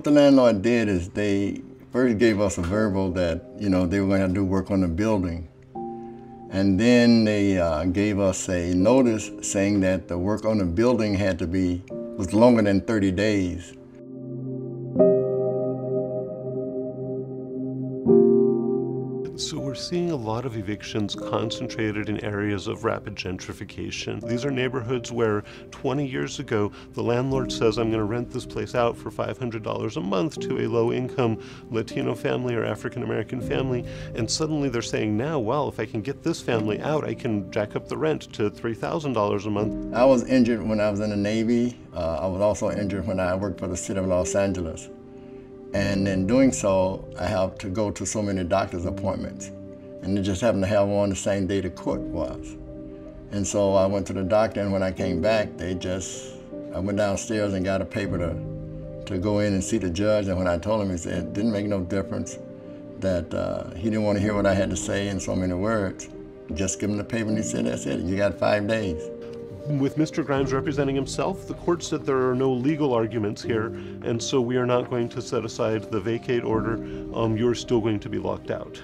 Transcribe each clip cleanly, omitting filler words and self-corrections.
the landlord did is they first gave us a verbal that, you know, they were going to do work on the building. And then they gave us a notice saying that the work on the building was longer than 30 days. So we're seeing a lot of evictions concentrated in areas of rapid gentrification. These are neighborhoods where 20 years ago, the landlord says, I'm going to rent this place out for $500 a month to a low-income Latino family or African-American family, and suddenly they're saying now, well, if I can get this family out, I can jack up the rent to $3,000 a month. I was injured when I was in the Navy. I was also injured when I worked for the city of Los Angeles. And in doing so, I have to go to so many doctor's appointments. And they just happened to have one the same day the court was. And so I went to the doctor, and when I came back, I went downstairs and got a paper to go in and see the judge. And when I told him, he said it didn't make no difference, that he didn't want to hear what I had to say in so many words. Just give him the paper, and he said, that's it, you got 5 days. With Mr. Grimes representing himself, the court said there are no legal arguments here, and so we are not going to set aside the vacate order. You're still going to be locked out.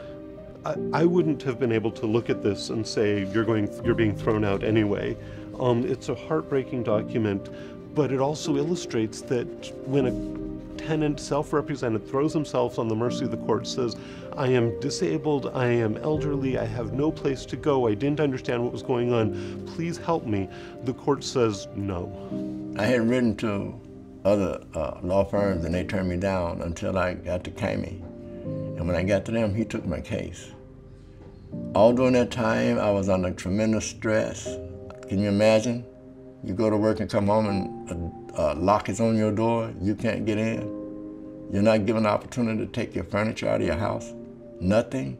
I wouldn't have been able to look at this and say, you're being thrown out anyway. It's a heartbreaking document, but it also illustrates that when a tenant, self-represented, throws himself on the mercy of the court, says, I am disabled, I am elderly, I have no place to go, I didn't understand what was going on, please help me. The court says no. I had written to other law firms and they turned me down until I got to Cammy. And when I got to them, he took my case. All during that time, I was under tremendous stress. Can you imagine? You go to work and come home and a lock is on your door, you can't get in. You're not given the opportunity to take your furniture out of your house. Nothing.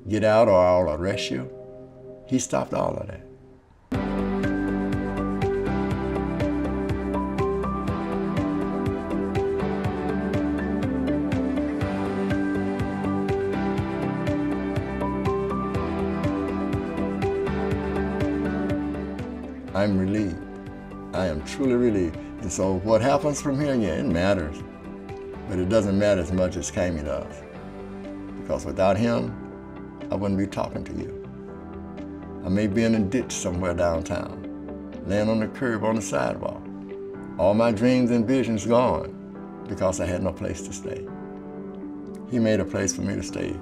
Get out or I'll arrest you. He stopped all of that. I'm relieved. I am truly relieved. And so what happens from here, yeah, it matters. But it doesn't matter as much as Cammy does. Because without him, I wouldn't be talking to you. I may be in a ditch somewhere downtown, laying on the curb on the sidewalk. All my dreams and visions gone because I had no place to stay. He made a place for me to stay.